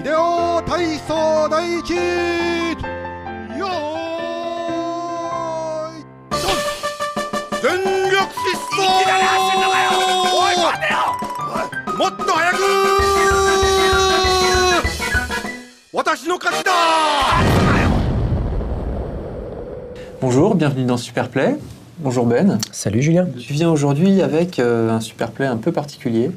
秀夫体操第一よーいドン全力疾走もっと早く私の勝ちだ。 Bonjour, bienvenue dans Superplay. Bonjour Ben. Salut Julien. Tu viens aujourd'hui avec un Superplay un peu particulier.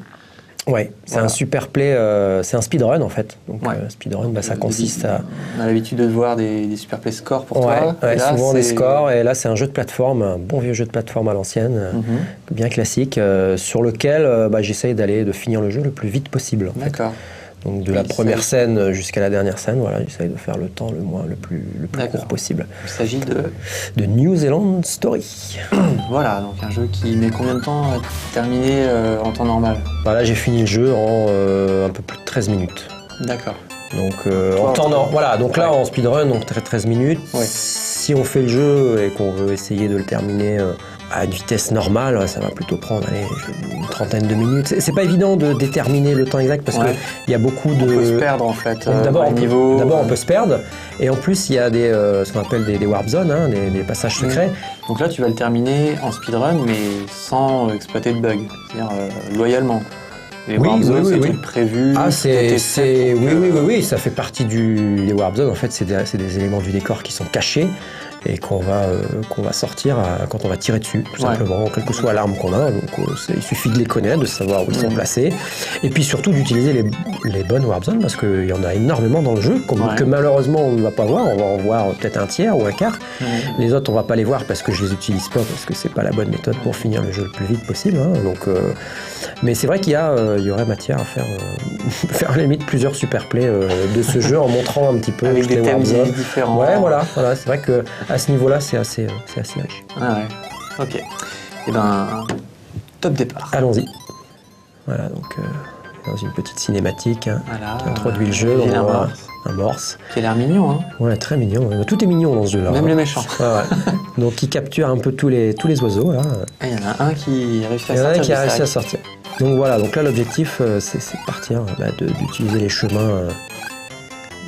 Ouais, c'est Voilà. un Superplay, c'est un speedrun en fait. Donc Ouais. speedrun, ça consiste à... On a l'habitude de voir des Superplay scores pour Ouais, toi. ouais, Et là, souvent des c'est- scores, et là c'est un jeu de plateforme, un bon vieux jeu de plateforme à l'ancienne, bien classique, sur lequel j'essaye de finir le jeu le plus vite possible. En fait. D'accord. Donc de Oui, la première ça- scène jusqu'à la dernière scène, voilà, j'essaye de faire le temps le plus D'accord. court possible. Il s'agit De New Zealand Story. Voilà, donc un jeu qui met combien de temps à terminer en temps normal? Voilà, j'ai fini le jeu en un peu plus de 13 minutes. D'accord. Donc Toi, en temps normal. Voilà, donc là Ouais. en speedrun, donc 13 minutes. Ouais. Si on fait le jeu et qu'on veut essayer de le terminer à une vitesse normale, ça va plutôt prendre une trentaine de minutes. C'est pas évident de déterminer le temps exact parce Ouais. qu'il y a beaucoup de... On peut se perdre en fait. Donc, D'abord, dans les niveaux. on peut se perdre, et en plus il y a ce qu'on appelle des warp zones, hein, des passages secrets. Donc là, tu vas le terminer en speedrun, mais sans exploiter de bugs. C'est-à-dire loyalement. Les Oui, warp zones, oui, c'est oui. tout prévu. Ah, tout est fait pour que- oui, ça fait partie les warp zones. En fait, c'est des éléments du décor qui sont cachés et qu'on va sortir quand on va tirer dessus, tout Ouais. simplement, quelle que soit l'arme qu'on a. Donc, il suffit de les connaître, de savoir où ils sont placés, et puis surtout d'utiliser les bonnes warp zones parce qu'il y en a énormément dans le jeu, Ouais. que malheureusement on ne va pas voir. On va en voir peut-être un tiers ou un quart. Ouais. Les autres, on va pas les voir parce que je les utilise pas, parce que c'est pas la bonne méthode pour finir le jeu le plus vite possible. Hein. Donc, mais c'est vrai qu'il y aurait matière à faire, faire à la limite plusieurs superplays de ce jeu en montrant un petit peu Avec toutes des les thèmes warp zones. différents. Ouais, voilà, c'est vrai que à ce niveau-là, c'est assez riche. Ah ouais. Ok. Et ben, top départ. Allons-y. Voilà, donc dans une petite cinématique hein, Voilà. qui introduit le jeu, Vilain on voit Morse, un morse. qui a l'air mignon, hein. Ouais, très mignon. Tout est mignon dans ce jeu-là. Même hein. les méchants. Ouais, ouais. Donc, il capture un peu tous les oiseaux là. Ah, il y en a un qui a réussi à Il y en a un sortir qui a du réussi à sac. sortir. Donc voilà, donc là l'objectif c'est de partir, d'utiliser les chemins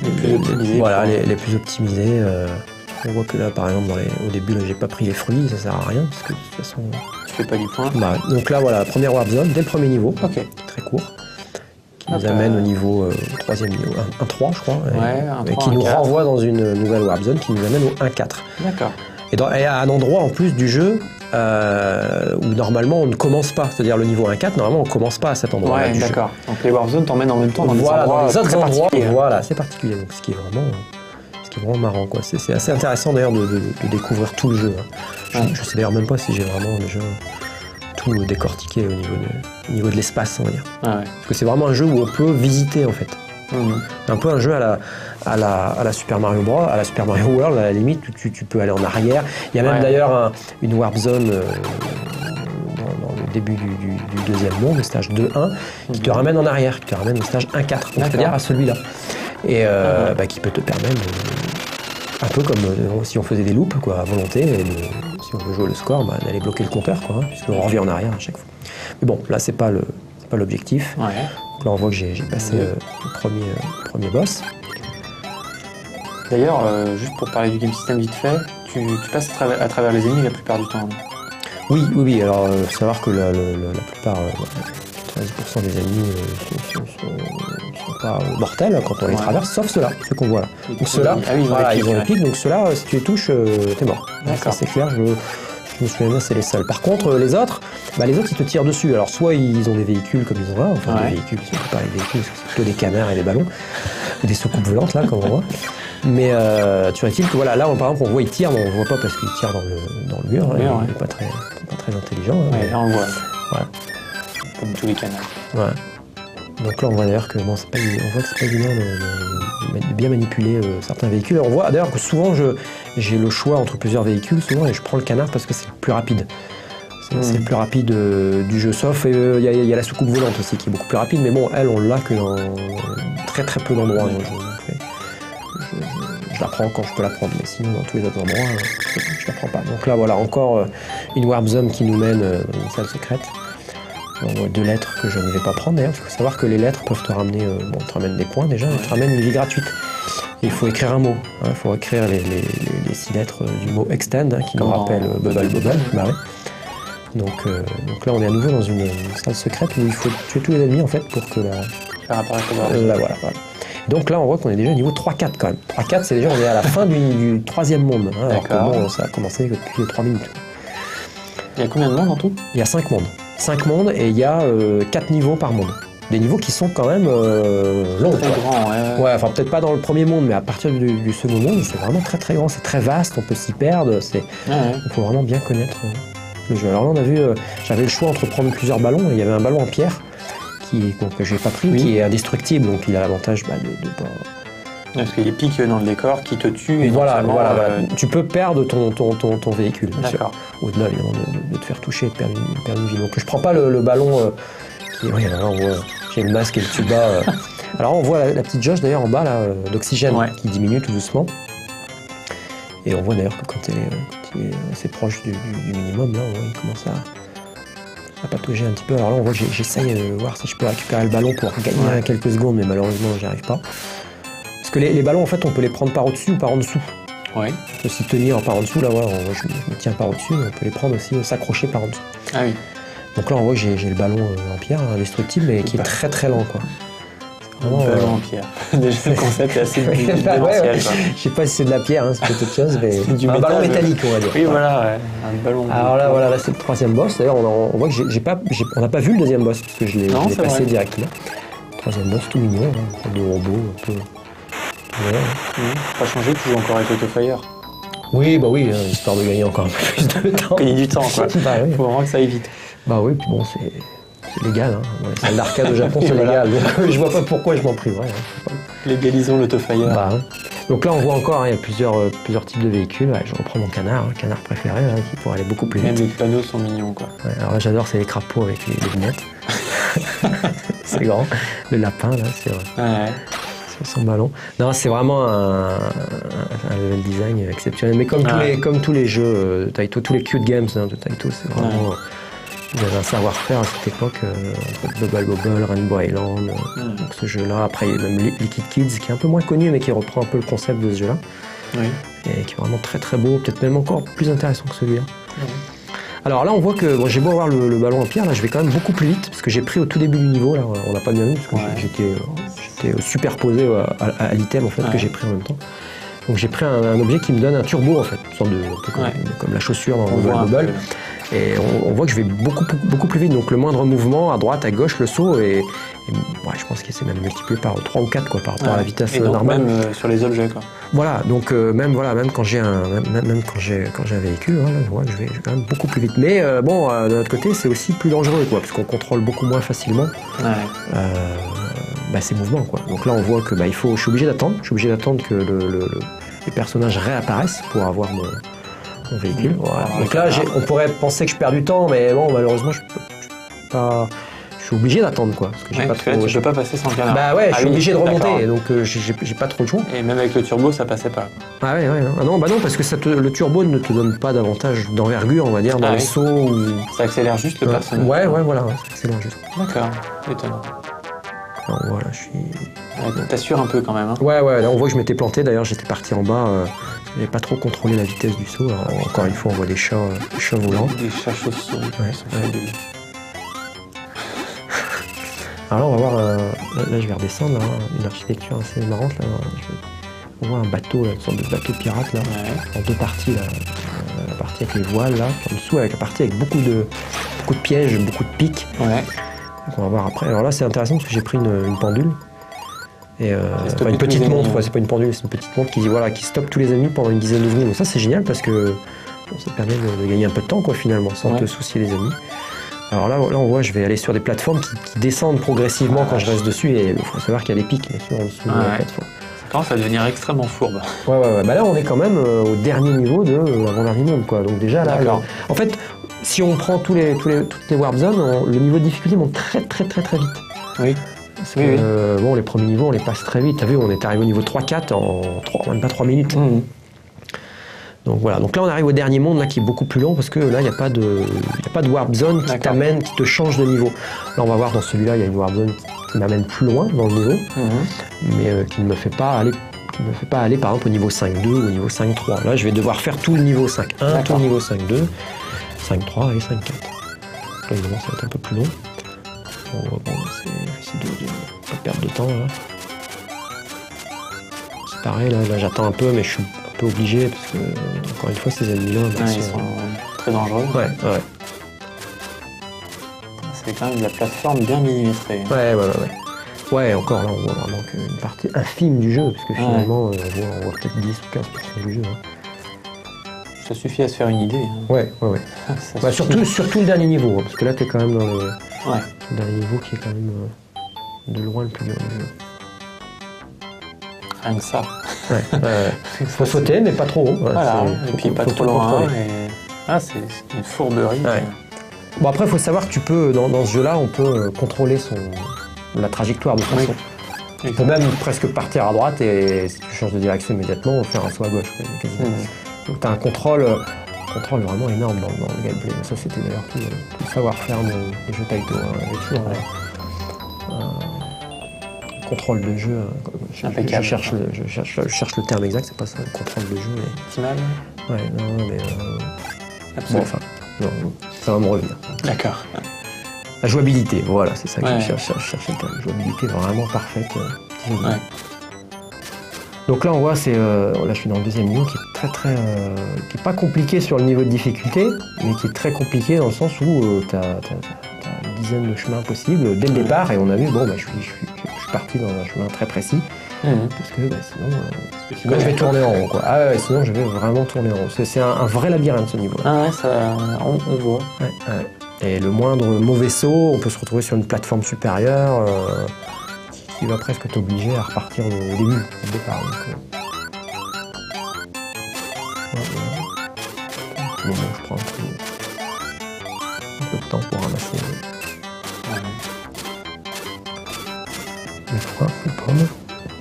Les plus optimisés. voilà, pour- les plus optimisés. On voit que là par exemple au début là, j'ai pas pris les fruits, ça sert à rien parce que de toute façon. Tu fais pas du point. Donc là voilà, première warp zone dès le premier niveau, Ok. très court, qui Hop, nous amène au niveau troisième niveau, un 3 je crois, Ouais, un et 3, qui un nous 4. renvoie dans une nouvelle warp zone qui nous amène au 1-4. D'accord. Et à un endroit en plus du jeu où normalement on ne commence pas, c'est-à-dire le niveau 1-4, normalement on commence pas à cet endroit-là Ouais, du jeu. d'accord. Donc les War Zones t'emmènent en même temps dans Voilà, des endroits dans les autres très endroits, particuliers. voilà, c'est particulier. Donc, ce qui est vraiment marrant, quoi. C'est assez intéressant d'ailleurs de découvrir tout le jeu. Hein. Ouais. Je sais d'ailleurs même pas si j'ai vraiment déjà tout décortiqué au niveau de l'espace, on va dire. Ah ouais. Parce que c'est vraiment un jeu où on peut visiter en fait. Mhm. C'est un peu un jeu à la Super Mario Bros, à la Super Mario World, à la limite, où tu peux aller en arrière. Il y a même Ouais. d'ailleurs une warp zone dans le début du deuxième monde, le stage 2-1, qui te ramène en arrière, qui te ramène au stage 1-4, donc c'est-à-dire D'accord. à celui-là. Et qui peut te permettre, un peu comme si on faisait des loops quoi, à volonté, et si on veut jouer le score, d'aller bloquer le compteur, quoi, hein, puisqu'on revient en arrière à chaque fois. Mais bon, là c'est pas l'objectif. Ouais. Donc là on voit que j'ai passé le premier boss. D'ailleurs, juste pour parler du game system vite fait, tu passes à travers les ennemis la plupart du temps. Oui, alors faut savoir que la plupart, 13% des ennemis sont pas mortels quand on les Ouais. traverse, sauf ceux-là, ceux qu'on voit là. Et Donc ceux-là, ah oui, ils ont voilà, les ils ont les pics, pics, donc ceux-là, si tu les touches, t'es mort. D'accord. Ça c'est clair, je me souviens bien, c'est les seuls. Par contre, les autres, ils te tirent dessus. Alors soit ils ont des véhicules comme ils ont là, enfin Ouais. des véhicules, c'est pas des véhicules, c'est plutôt des canards et des ballons, ou des soucoupes volantes là, comme on voit. Mais tu vois-t-il que voilà, là par exemple on voit il tire, mais on le voit pas parce qu'il tire dans le mur, hein, mur, il ouais. n'est pas très intelligent. Hein, Ouais, mais- là on le voit. Ouais. Comme tous les canards. Ouais. Donc là on voit d'ailleurs que on voit que c'est pas évident de bien manipuler certains véhicules. On voit d'ailleurs que souvent j'ai le choix entre plusieurs véhicules souvent et je prends le canard parce que c'est le plus rapide. C'est le plus rapide du jeu, sauf il y a la soucoupe volante aussi qui est beaucoup plus rapide, mais bon elle on l'a que dans très peu d'endroits dans le jeu. Donc, je la prends quand je peux la prendre, mais sinon dans tous les autres endroits je la prends pas. Donc là voilà encore une warp zone qui nous mène dans une salle secrète. vois 2 lettres que je ne vais pas prendre d'ailleurs. Il faut savoir que les lettres peuvent te ramener, te ramènent des points déjà, te ramènent une vie gratuite. Et il faut écrire un mot. Il faut écrire les 6 lettres du mot extend, qui nous rappelle Bubble. Bah, ouais. Donc là, on est à nouveau dans une salle secrète où il faut tuer tous les ennemis en fait pour que Faire apparaître là, voilà. Donc là, on voit qu'on est déjà au niveau 3-4 quand même. 3-4, c'est déjà, on est à la fin du 3e monde. Alors que bon, ça a commencé depuis 3 minutes. Il y a combien de mondes en tout? Il y a 5 mondes. 5 mondes et il y a 4 niveaux par monde. Des niveaux qui sont quand même longs. Très grand, ouais, enfin peut-être pas dans le premier monde, mais à partir du second monde, c'est vraiment très très grand, c'est très vaste, on peut s'y perdre. Il faut vraiment bien connaître le jeu. Alors là, on a vu, j'avais le choix entre prendre plusieurs ballons, et il y avait un ballon en pierre que j'ai pas pris, qui est indestructible, donc il a l'avantage de pas... Parce qu'il y a des pics dans le décor qui te tuent. Et voilà. Tu peux perdre ton véhicule, bien sûr. D'accord. Au-delà, évidemment, de te faire toucher et de perdre une vie. Donc je prends pas le ballon qui... Oui, alors on voit, j'ai le masque et le tuba. Alors on voit la petite jauge d'ailleurs en bas là, d'oxygène qui diminue tout doucement. Et on voit d'ailleurs que quand il est assez proche du minimum, là, il commence à patauger un petit peu. Alors là, on voit que j'essaye de voir si je peux récupérer le ballon pour gagner quelques secondes, mais malheureusement, j'y arrive pas. Parce que les ballons, en fait, on peut les prendre par au-dessus ou par en dessous. Ouais. On peut s'y tenir par en dessous, là, voilà, je me tiens par au-dessus, mais on peut les prendre aussi, s'accrocher par en dessous. Ah oui. Donc là, on voit que j'ai le ballon en pierre, indestructible, mais qui est très très lent, quoi. Vraiment, ballon en pierre. Déjà, le concept est assez démentiel. Je sais pas si c'est de la pierre, c'est peut-être autre chose, mais un ballon métallique, on va dire. Oui, voilà, un ballon. Alors là, c'est le 3e boss. D'ailleurs, on voit que on n'a pas vu le 2e boss, parce que je l'ai passé directement. 3e boss, tout mignon, de robot, un peu... Pas changé, tu joues encore avec Autofire. Oui, histoire de gagner encore un peu plus de temps. Gagner du temps, quoi. Faut vraiment que ça aille vite. Bah oui, puis bon, c'est légal. Dans les salles d'arcade au Japon, c'est légal. Donc je vois pas pourquoi je m'en priverais. Légalisons l'Autofire. Bah, donc là, on voit encore, il y a plusieurs types de véhicules. Ouais, je reprends mon canard préféré, qui pourrait aller beaucoup plus vite. Même les panneaux sont mignons, quoi. Ouais, alors là, j'adore, c'est les crapauds avec les lunettes. C'est grand. Le lapin, là, c'est vrai. Ouais. Sur son ballon. Non, c'est vraiment un level design exceptionnel. Mais comme tous les jeux de Taito, tous les cute games de Taito, c'est vraiment... Vous avez un savoir-faire à cette époque entre Bubble, Rainbow Island, donc ce jeu-là. Après, il y a même Liquid Kids, qui est un peu moins connu, mais qui reprend un peu le concept de ce jeu-là. Oui. Et qui est vraiment très très beau, peut-être même encore plus intéressant que celui-là. Oui. Alors là, on voit que j'ai beau avoir le ballon en pierre, là, je vais quand même beaucoup plus vite, parce que j'ai pris au tout début du niveau, là, on n'a pas bien vu, parce que j'étais superposé à l'item en fait, que j'ai pris en même temps. Donc j'ai pris un objet qui me donne un turbo, en fait, une sorte un peu comme la chaussure dans Bubble. Et on voit que je vais beaucoup plus vite, donc le moindre mouvement, à droite, à gauche, le saut, et je pense que c'est même multiplié par 3 ou 4 par rapport à la vitesse normale. Même sur les objets, quoi. Voilà, donc même quand j'ai un véhicule, je vois que je vais quand même beaucoup plus vite. Mais d'un autre côté, c'est aussi plus dangereux, quoi, parce qu'on contrôle beaucoup moins facilement ces mouvements, quoi. Donc là, on voit que je suis obligé d'attendre que les personnages réapparaissent pour avoir mon véhicule. Voilà. Donc là, on pourrait penser que je perds du temps, mais bon, malheureusement, je suis obligé d'attendre, quoi. Parce que j'ai pas trop... Tu peux pas passer sans canard. Bah ouais, je suis obligé de remonter, donc j'ai pas trop le choix. Et même avec le turbo, ça passait pas. Ah ouais. Ah non, parce que le turbo ne te donne pas davantage d'envergure, on va dire, dans les sauts. Ou... Ça accélère juste le personnage. Ouais, voilà, ça accélère juste. D'accord, étonnant. Alors voilà, je suis... T'assures un peu quand même, hein. Ouais, là on voit que je m'étais planté, d'ailleurs j'étais parti en bas, j'avais pas trop contrôlé la vitesse du saut. Alors, encore une fois, on voit des chats volants. Des chats chauves-souris, qui sont fabuleux. Alors là on va voir, là je vais redescendre, là, une architecture assez marrante, là. On voit un bateau, une sorte de bateau pirate, là, en 2 parties, là. La partie avec les voiles, là, puis en dessous avec la partie avec beaucoup de pièges, beaucoup de pics. Ouais. Donc on va voir après. Alors là c'est intéressant parce que j'ai pris une pendule. Et une petite montre, c'est pas une pendule, c'est une petite montre qui stoppe tous les ennemis pendant une dizaine de secondes. Donc ça c'est génial parce que ça permet de gagner un peu de temps, quoi, finalement, sans te soucier des ennemis. Alors là on voit, je vais aller sur des plateformes qui descendent progressivement quand je reste dessus, et il faut savoir qu'il y a des pics bien sûr en dessous de la plateforme. Ça commence à devenir extrêmement fourbe. Ouais. Bah là on est quand même au dernier niveau de l'avant-dernier monde, quoi. Donc déjà là, en fait, si on prend toutes les warp zones, le niveau de difficulté monte très vite. Oui. Bon, les premiers niveaux, on les passe très vite. T'as vu, on est arrivé au niveau 3-4 en même pas 3 minutes. Donc voilà, donc là on arrive au dernier monde là, qui est beaucoup plus long parce que là il n'y a pas de warp zone qui D'accord. t'amène, qui te change de niveau. Là on va voir dans celui-là, il y a une warp zone qui m'amène plus loin dans le niveau, mais qui ne me fait pas aller par exemple au niveau 5.2 ou au niveau 5.3. Là je vais devoir faire tout le niveau 5.1, tout le niveau 5.2, 5.3 et 5.4. Là évidemment ça va être un peu plus long. Bon, c'est essayer de pas perdre de temps là. C'est pareil, là j'attends un peu, mais je suis un peu obligé parce que, encore une fois, ces ennemis-là, Ils sont très dangereux. Ouais. C'est quand même de la plateforme bien millimétrée. Ouais, encore là, on voit vraiment qu'une partie infime du jeu, parce que finalement, on voit peut-être 10 ou 15% du jeu. Hein. Ça suffit à se faire une idée. Hein. Ouais. Ça suffit. Surtout le dernier niveau, hein, parce que là, t'es quand même dans le dernier niveau qui est quand même de loin le plus dur du jeu. Rien que ça. Faut sauter, mais pas trop haut. Voilà, et puis pas trop loin. C'est une fourberie. Ouais. Bon, après, il faut savoir que tu peux, dans ce jeu-là, on peut contrôler la trajectoire de façon. Tu peux même presque partir à droite et si tu changes de direction immédiatement, faire un saut à gauche. Donc tu as un contrôle vraiment énorme dans le gameplay. Ça, c'était d'ailleurs tout le savoir-faire des jeux Taito. Hein. Il y avait toujours contrôle de jeu. Je cherche le terme exact, c'est pas ça, le contrôle de jeu. Optimal. Ouais, non, mais. Absolument. Bon, enfin, non, ça va me revenir. D'accord. La jouabilité, voilà, c'est ça que je cherchais le terme. Jouabilité vraiment parfaite. Donc là, on voit, là, je suis dans le deuxième niveau qui est qui est pas compliqué sur le niveau de difficulté, mais qui est très compliqué dans le sens où tu as une dizaine de chemins possibles dès le départ, et on a vu, je suis parti dans un chemin très précis, parce que sinon, je vais tourner en rond, quoi. Sinon je vais vraiment tourner en rond. C'est un vrai labyrinthe ce niveau-là. On voit. Et le moindre mauvais saut, on peut se retrouver sur une plateforme supérieure qui va presque t'obliger à repartir au début, au départ. Je prends un peu de temps pour ramasser les points, les pommes.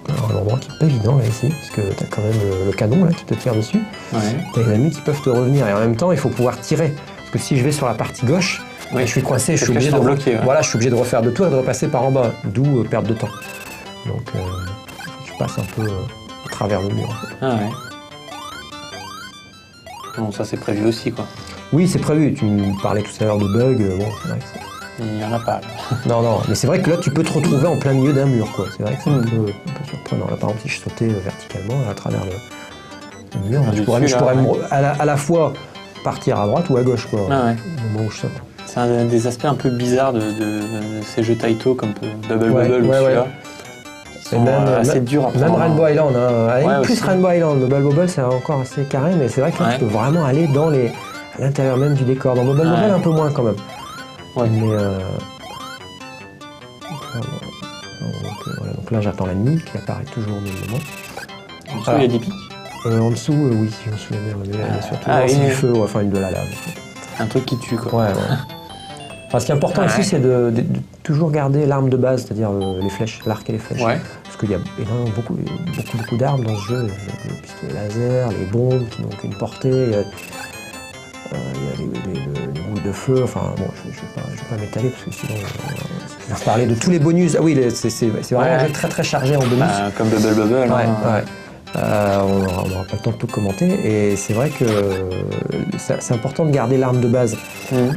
Alors, un endroit qui n'est pas évident là ici, parce que tu as quand même le canon là qui te tire dessus. Tu as les ennemis qui peuvent te revenir, et en même temps il faut pouvoir tirer. Parce que si je vais sur la partie gauche, je suis coincé, je suis obligé de bloquer. Voilà, je suis obligé de refaire deux tours et de repasser par en bas, d'où perte de temps. Donc je passe un peu à travers le mur en fait. Bon, ça c'est prévu aussi, quoi. Oui, c'est prévu. Tu me parlais tout à l'heure de bugs. C'est vrai que il n'y en a pas. Non, mais c'est vrai que là, tu peux te retrouver en plein milieu d'un mur, quoi. C'est vrai que c'est un peu surprenant. Là, par exemple, si je sautais verticalement à travers le mur, je pourrais à la fois partir à droite ou à gauche, quoi, au moment où je saute. C'est un des aspects un peu bizarres de ces jeux Taito, comme Bubble Bubble ou celui-là. C'est assez dur à prendre. Même Rainbow Island, plus aussi. Rainbow Island. Bubble Bobble, c'est encore assez carré, mais c'est vrai que là, tu peux vraiment aller à l'intérieur même du décor. Dans Bubble Bobble, un peu moins quand même. Mais donc là, j'attends l'ennemi qui apparaît toujours au même moment. En dessous, il y a des pics. En dessous, oui, si je me souviens bien, il y a surtout du feu, enfin de la lave. Un truc qui tue, quoi. Enfin, ce qui est important ici, c'est de toujours garder l'arme de base, c'est-à-dire les flèches, l'arc et les flèches. Parce qu'il y a énormément, beaucoup d'armes dans ce jeu. Le pistolet laser, les bombes qui n'ont qu'une portée. Il y a les boules de feu. Enfin, bon, je vais pas m'étaler parce que sinon, je vais parler de tous les bonus. Ah oui, c'est vraiment un jeu très très chargé en bonus. Comme Bubble Bubble. On n'aura pas le temps de tout commenter, et c'est vrai que c'est important de garder l'arme de base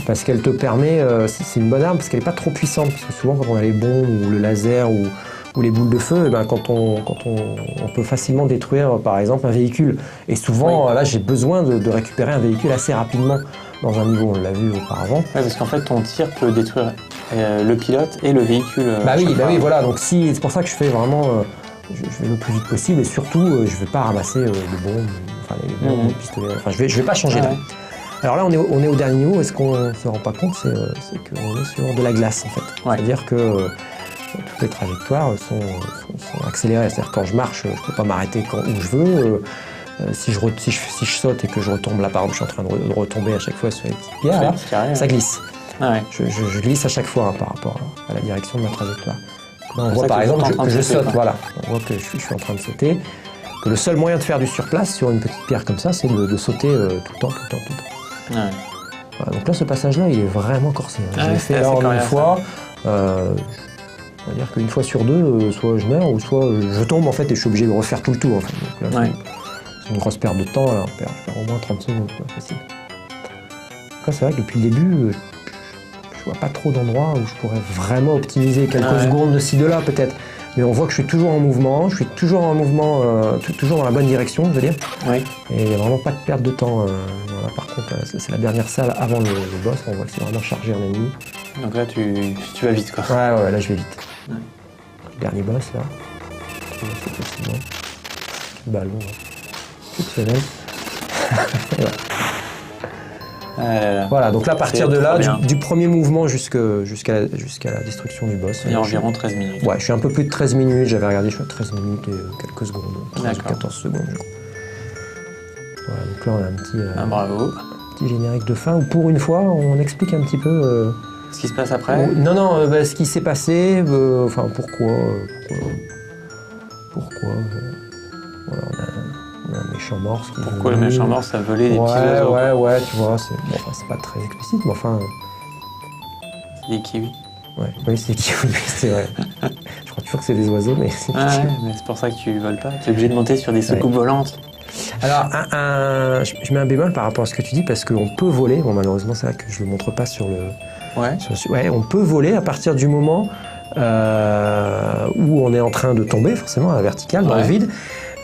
parce qu'elle te permet, c'est une bonne arme parce qu'elle n'est pas trop puissante, parce que souvent quand on a les bombes ou le laser ou les boules de feu, quand on peut facilement détruire par exemple un véhicule, et souvent là j'ai besoin de récupérer un véhicule assez rapidement dans un niveau, on l'a vu auparavant. Parce qu'en fait ton tir peut détruire le pilote et le véhicule. Oui, voilà, donc c'est pour ça que je fais vraiment... je vais le plus vite possible, et surtout je ne vais pas ramasser les bombes, les bombes, les pistolets, je vais pas changer là. Alors là on est au dernier niveau, et ce qu'on ne se rend pas compte, c'est qu'on est sur de la glace en fait. C'est-à-dire que toutes les trajectoires sont accélérées, c'est-à-dire quand je marche, je ne peux pas m'arrêter où je veux. Si je saute et que je retombe là, par exemple, je suis en train de retomber à chaque fois sur les petites pierres, ça glisse. Je glisse à chaque fois par rapport à la direction de ma trajectoire. Là, on voit par exemple que je saute, voilà. On voit que je suis en train de sauter, que le seul moyen de faire du surplace sur une petite pierre comme ça, c'est de sauter tout le temps. Ouais. Voilà, donc là, ce passage-là, il est vraiment corsé. Hein. Je l'ai fait là en une fois. On va dire qu'une fois sur deux, soit je meurs ou soit je tombe en fait et je suis obligé de refaire tout le tour. En fait. Donc là, c'est une grosse perte de temps. Là, je perds au moins 30 secondes, quoi, facile. Donc là, c'est vrai que depuis le début, je vois pas trop d'endroits où je pourrais vraiment optimiser quelques secondes de ci, de là peut-être. Mais on voit que je suis toujours en mouvement, toujours dans la bonne direction, je veux dire. Oui. Et il n'y a vraiment pas de perte de temps. Voilà, par contre, c'est la dernière salle avant le boss, on voit que c'est vraiment chargé en ennemis. Donc là, tu vas vite, quoi. Ouais, là je vais vite. Ouais. Le dernier boss, là. C'est possible. Ballon, exceptionnel. Voilà, donc là, à partir de là, du premier mouvement jusqu'à la destruction du boss. Il y a environ 13 minutes. Ouais, je suis un peu plus de 13 minutes, j'avais regardé, je suis à 13 minutes et quelques secondes, 13 ou 14 secondes, je crois. Voilà, donc là, on a bravo. Un petit générique de fin où, pour une fois, on explique un petit peu... ce qui se passe après. Non, ce qui s'est passé, enfin, pourquoi. Voilà, on a un méchant morse qui... Pourquoi le méchant morse a volé des petits oiseaux? Ouais, tu vois, c'est pas très explicite, mais enfin... C'est des kiwis. Ouais, oui, c'est des kiwis, c'est vrai. Je crois toujours que c'est des oiseaux, mais c'est des kiwis. Mais c'est pour ça que tu voles pas. Tu es obligé de monter sur des soucoupes volantes. Alors, je mets un bémol par rapport à ce que tu dis, parce qu'on peut voler. Bon, malheureusement, c'est vrai que je le montre pas sur le... Ouais, on peut voler à partir du moment où on est en train de tomber, forcément, à la verticale, dans le vide.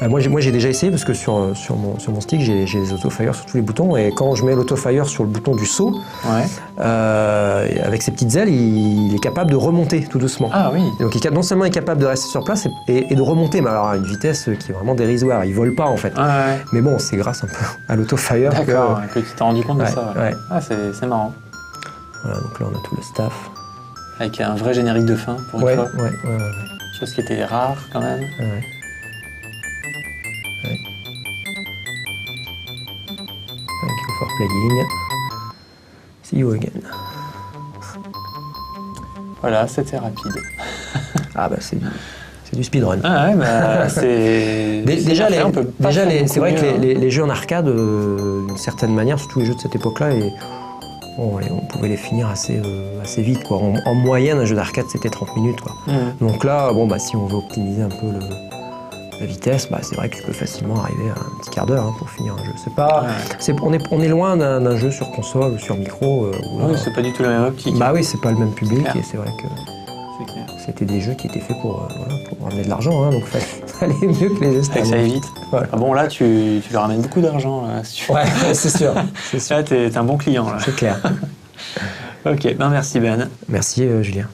Moi, j'ai déjà essayé parce que sur mon stick, j'ai les autofire sur tous les boutons et quand je mets l'autofire sur le bouton du saut, avec ses petites ailes, il est capable de remonter tout doucement. Ah oui. Donc non seulement il est capable de rester sur place et de remonter, mais alors à une vitesse qui est vraiment dérisoire. Il vole pas en fait. Mais bon, c'est grâce un peu à l'autofire que tu t'es rendu compte de ça. Ouais. Ah, c'est marrant. Voilà, donc là on a tout le staff. Avec un vrai générique de fin pour une fois. Ouais. Chose qui était rare quand même. Ouais. Thank you for playing. See you again. Voilà, c'était rapide. Ah bah c'est du speedrun. Ah ouais, bah c'est... Déjà, c'est vrai que les jeux en arcade, d'une certaine manière, surtout les jeux de cette époque-là, on pouvait les finir assez vite, quoi. En moyenne, un jeu d'arcade, c'était 30 minutes, quoi. Donc là, si on veut optimiser un peu la vitesse, c'est vrai que tu peux facilement arriver à un petit quart d'heure pour finir un jeu. C'est pas, on est loin d'un jeu sur console ou sur micro. Oui, c'est pas du tout la même optique. Bah oui, c'est pas le même public et c'est vrai que c'était des jeux qui étaient faits pour ramener de l'argent, donc fallait mieux que les jeux. Fallait que ça aille vite. Voilà. Ah bon, là, tu leur ramènes beaucoup d'argent. Ouais, c'est sûr. Là, t'es un bon client. Là. C'est clair. Ok, merci Ben. Merci Julien.